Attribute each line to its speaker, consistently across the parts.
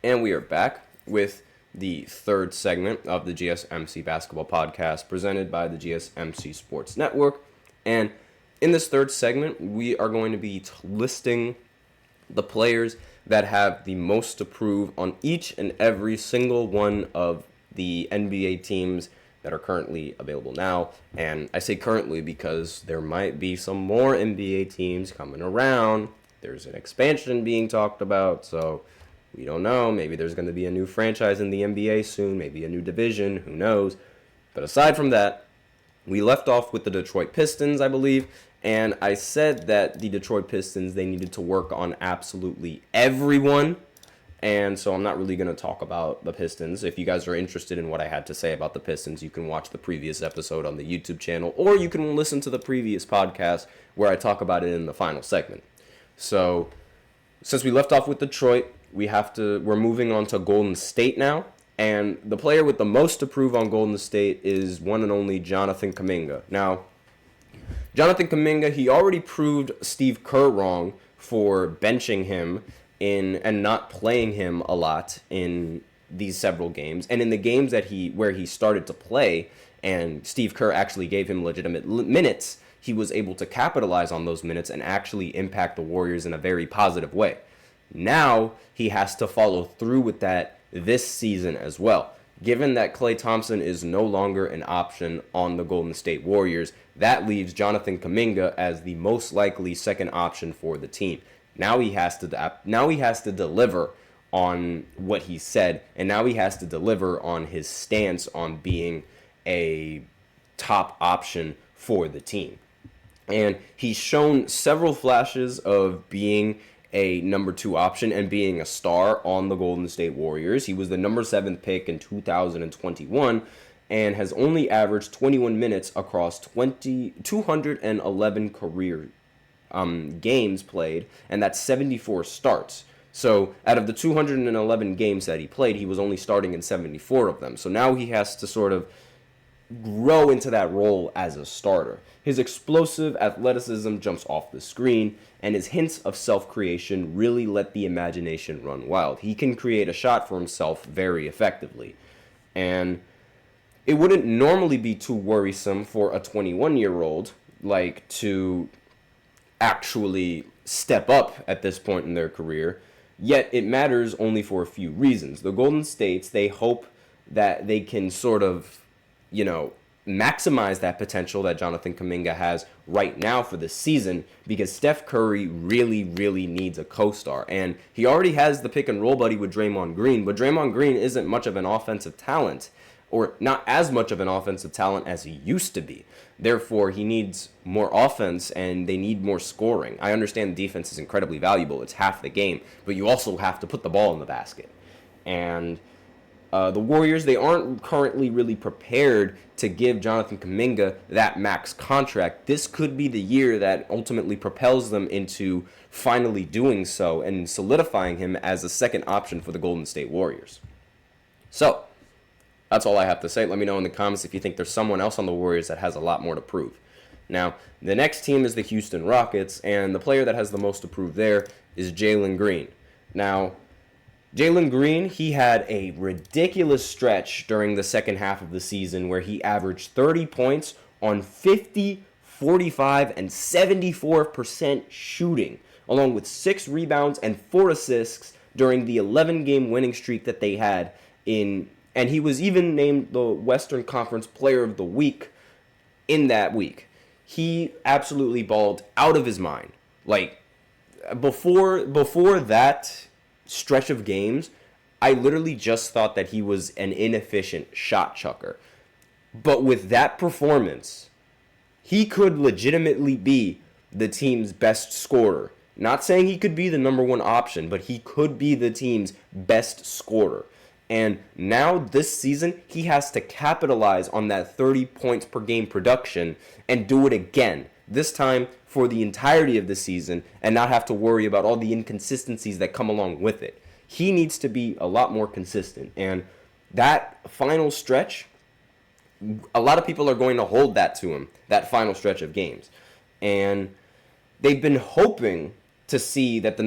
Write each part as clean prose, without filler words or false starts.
Speaker 1: And we are back with the third segment of the GSMC Basketball Podcast presented by the GSMC Sports Network. And in this third segment, we are going to be listing the players that have the most to prove on each and every single one of the NBA teams that are currently available now. And I say currently because there might be some more NBA teams coming around. There's an expansion being talked about, so we don't know. Maybe there's going to be a new franchise in the NBA soon, maybe a new division, who knows. But aside from that, we left off with the Detroit Pistons, I believe, and I said that the Detroit Pistons, they needed to work on absolutely everyone. And so I'm not really going to talk about the Pistons. If you guys are interested in what I had to say about the Pistons, you can watch the previous episode on the YouTube channel, or you can listen to the previous podcast where I talk about it in the final segment. So since we left off with Detroit, we're moving on to Golden State now. And the player with the most to prove on Golden State is one and only Jonathan Kuminga. Now, Jonathan Kuminga, he already proved Steve Kerr wrong for benching him and not playing him a lot in these several games. And in the games where he started to play and Steve Kerr actually gave him legitimate minutes, he was able to capitalize on those minutes and actually impact the Warriors in a very positive way. Now he has to follow through with that this season as well. Given that Klay Thompson is no longer an option on the Golden State Warriors, that leaves Jonathan Kuminga as the most likely second option for the team. Now he has to deliver on what he said, and now he has to deliver on his stance on being a top option for the team. And he's shown several flashes of being a number 2 option and being a star on the Golden State Warriors. He was the number 7 pick in 2021 and has only averaged 21 minutes across 211 career games played, and that's 74 starts. So out of the 211 games that he played, he was only starting in 74 of them. So now he has to sort of grow into that role as a starter. His explosive athleticism jumps off the screen, and his hints of self-creation really let the imagination run wild. He can create a shot for himself very effectively. And it wouldn't normally be too worrisome for a 21-year-old to actually step up at this point in their career, yet it matters only for a few reasons. The Golden States, they hope that they can sort of, maximize that potential that Jonathan Kuminga has right now for the season, because Steph Curry really, really needs a co-star. And he already has the pick and roll buddy with Draymond Green, but Draymond Green isn't much of an offensive talent, or not as much of an offensive talent as he used to be. Therefore, he needs more offense and they need more scoring. I understand defense is incredibly valuable. It's half the game, but you also have to put the ball in the basket. And the Warriors, they aren't currently really prepared to give Jonathan Kuminga that max contract. This could be the year that ultimately propels them into finally doing so and solidifying him as a second option for the Golden State Warriors. So, that's all I have to say. Let me know in the comments if you think there's someone else on the Warriors that has a lot more to prove. Now, the next team is the Houston Rockets, and the player that has the most to prove there is Jalen Green. Now, Jalen Green, he had a ridiculous stretch during the second half of the season where he averaged 30 points on 50, 45, and 74% shooting, along with 6 rebounds and 4 assists during the 11-game winning streak that they had and he was even named the Western Conference Player of the Week in that week. He absolutely balled out of his mind. Before that stretch of games, I literally just thought that he was an inefficient shot chucker. But with that performance, he could legitimately be the team's best scorer. Not saying he could be the number 1 option, but he could be the team's best scorer. And now this season, he has to capitalize on that 30 points per game production and do it again. This time for the entirety of the season and not have to worry about all the inconsistencies that come along with it. He needs to be a lot more consistent. And that final stretch, a lot of people are going to hold that to him, that final stretch of games. And they've been hoping to see that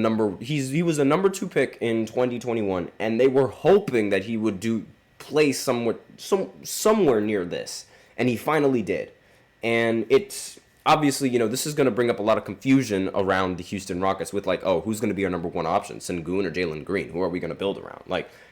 Speaker 1: he was a number 2 pick in 2021, and they were hoping that he would play somewhere near this, and he finally did. And it's obviously, this is going to bring up a lot of confusion around the Houston Rockets with who's going to be our number 1 option, Sengun or Jalen Green? Who are we going to build around?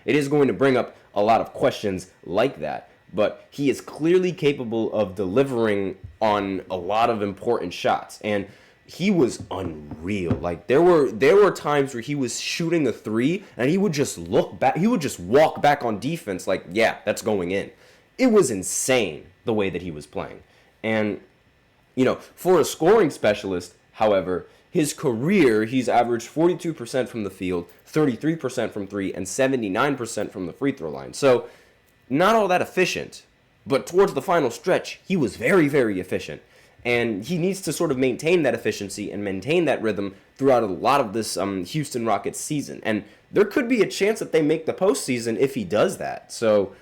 Speaker 1: It is going to bring up a lot of questions like that. But he is clearly capable of delivering on a lot of important shots, and he was unreal. There were times where he was shooting a 3 and he would just look back. He would just walk back on defense yeah, that's going in. It was insane the way that he was playing. And for a scoring specialist, however, his career, he's averaged 42% from the field, 33% from 3, and 79% from the free throw line. So not all that efficient, but towards the final stretch, he was very, very efficient. And he needs to sort of maintain that efficiency and maintain that rhythm throughout a lot of this Houston Rockets season. And there could be a chance that they make the postseason if he does that. So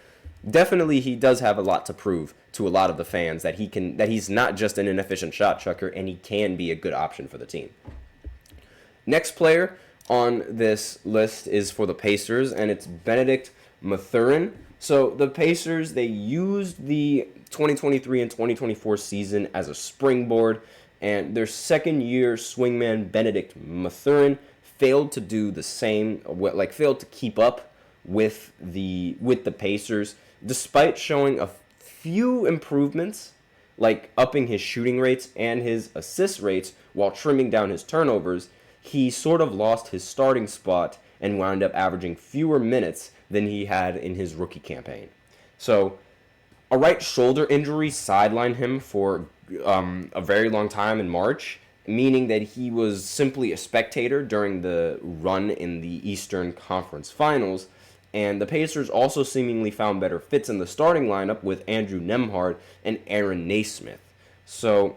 Speaker 1: definitely he does have a lot to prove to a lot of the fans that he's not just an inefficient shot chucker, and he can be a good option for the team. Next player on this list is for the Pacers, and it's Benedict Mathurin. So the Pacers, they used the 2023 and 2024 season as a springboard, and their second-year swingman Benedict Mathurin failed to do the same, failed to keep up with the Pacers, despite showing a few improvements, like upping his shooting rates and his assist rates while trimming down his turnovers. He sort of lost his starting spot and wound up averaging fewer minutes than he had in his rookie campaign. So a right shoulder injury sidelined him for a very long time in March, meaning that he was simply a spectator during the run in the Eastern Conference Finals. And the Pacers also seemingly found better fits in the starting lineup with Andrew Nembhard and Aaron Naismith. So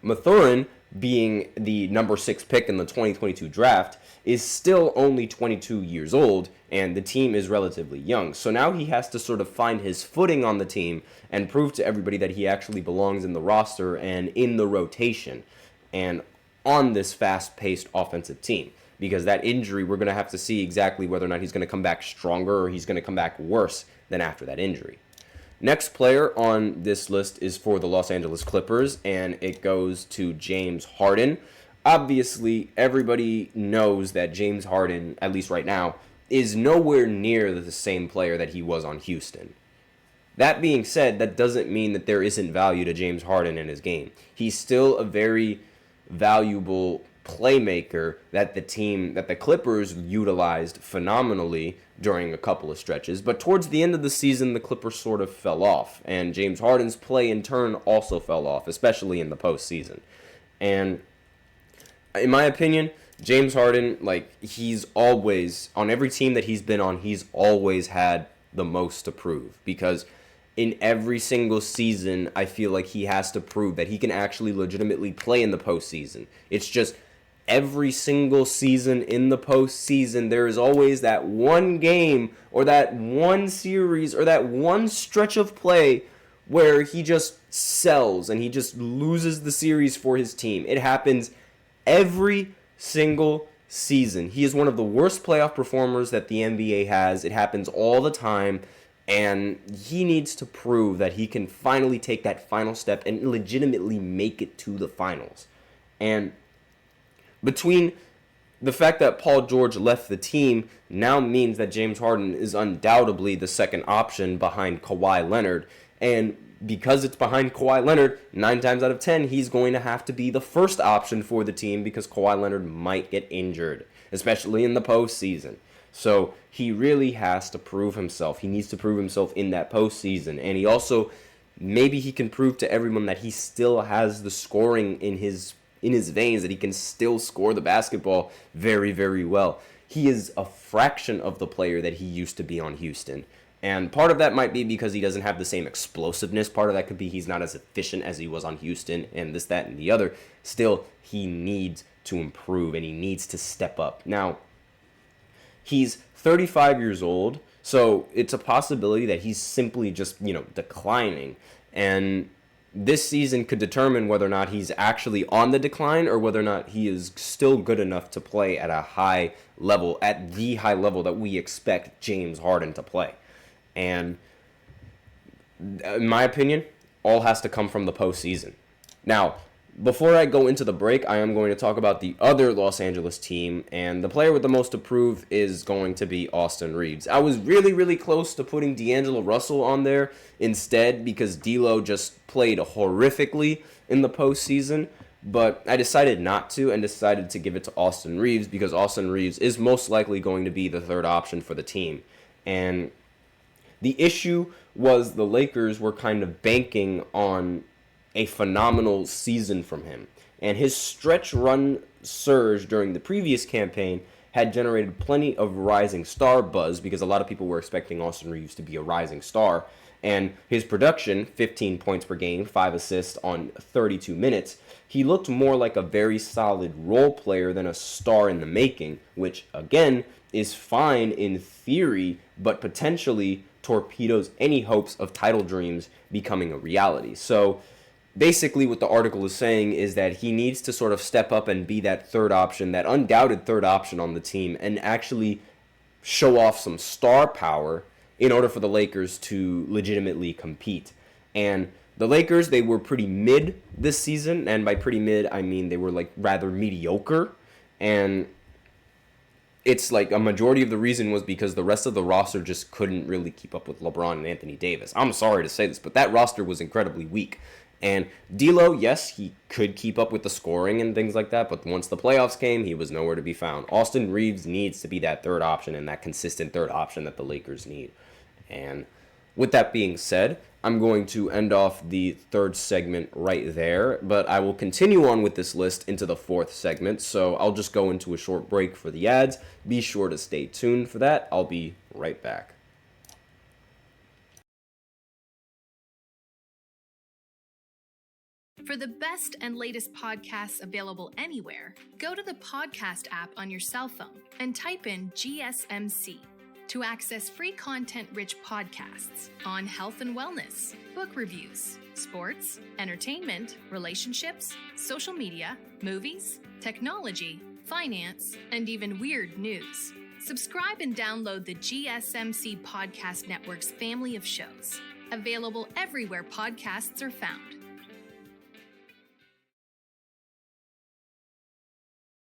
Speaker 1: Mathurin, being the number 6 pick in the 2022 draft, is still only 22 years old, and the team is relatively young. So now he has to sort of find his footing on the team and prove to everybody that he actually belongs in the roster and in the rotation and on this fast-paced offensive team. Because that injury, we're going to have to see exactly whether or not he's going to come back stronger or he's going to come back worse than after that injury. Next player on this list is for the Los Angeles Clippers, and it goes to James Harden. Obviously, everybody knows that James Harden, at least right now, is nowhere near the same player that he was on Houston. That being said, that doesn't mean that there isn't value to James Harden in his game. He's still a very valuable playmaker that the Clippers utilized phenomenally during a couple of stretches, but towards the end of the season the Clippers sort of fell off, and James Harden's play in turn also fell off, especially in the postseason. And in my opinion, James Harden, he's always, on every team that he's been on, he's always had the most to prove, because in every single season I feel like he has to prove that he can actually legitimately play in the postseason. It's just every single season in the postseason, there is always that one game or that one series or that one stretch of play where he just sells and he just loses the series for his team. It happens every single season. He is one of the worst playoff performers that the NBA has. It happens all the time, and he needs to prove that he can finally take that final step and legitimately make it to the finals. And between the fact that Paul George left the team now means that James Harden is undoubtedly the second option behind Kawhi Leonard. And because it's behind Kawhi Leonard, 9 times out of 10, he's going to have to be the first option for the team because Kawhi Leonard might get injured, especially in the postseason. So he really has to prove himself. He needs to prove himself in that postseason. And he also, maybe he can prove to everyone that he still has the scoring in his veins, that he can still score the basketball very, very well. He is a fraction of the player that he used to be on Houston. And part of that might be because he doesn't have the same explosiveness. Part of that could be he's not as efficient as he was on Houston, and this, that, and the other. Still, he needs to improve, and he needs to step up. Now, he's 35 years old, so it's a possibility that he's simply just, declining. And this season could determine whether or not he's actually on the decline or whether or not he is still good enough to play at a high level, at the high level that we expect James Harden to play. And in my opinion, all has to come from the postseason. Now, before I go into the break, I am going to talk about the other Los Angeles team, and the player with the most to prove is going to be Austin Reeves. I was really, really close to putting D'Angelo Russell on there instead because D'Lo just played horrifically in the postseason, but I decided not to and decided to give it to Austin Reeves because Austin Reeves is most likely going to be the third option for the team. And the issue was the Lakers were kind of banking on a phenomenal season from him. And his stretch run surge during the previous campaign had generated plenty of rising star buzz because a lot of people were expecting Austin Reeves to be a rising star. And his production, 15 points per game, 5 assists on 32 minutes, he looked more like a very solid role player than a star in the making, which, again, is fine in theory, but potentially torpedoes any hopes of title dreams becoming a reality. So basically what the article is saying is that he needs to sort of step up and be that third option, that undoubted third option on the team, and actually show off some star power in order for the Lakers to legitimately compete. And the Lakers, they were pretty mid this season, and by pretty mid, I mean they were like rather mediocre, and it's like a majority of the reason was because the rest of the roster just couldn't really keep up with LeBron and Anthony Davis. I'm sorry to say this, but that roster was incredibly weak. And D'Lo, yes, he could keep up with the scoring and things like that, but once the playoffs came, he was nowhere to be found. Austin Reeves needs to be that third option and that consistent third option that the Lakers need. And with that being said, I'm going to end off the third segment right there, but I will continue on with this list into the fourth segment, so I'll just go into a short break for the ads. Be sure to stay tuned for that. I'll be right back.
Speaker 2: For the best and latest podcasts available anywhere, go to the podcast app on your cell phone and type in GSMC to access free content-rich podcasts on health and wellness, book reviews, sports, entertainment, relationships, social media, movies, technology, finance, and even weird news. Subscribe and download the GSMC Podcast Network's family of shows, available everywhere podcasts are found.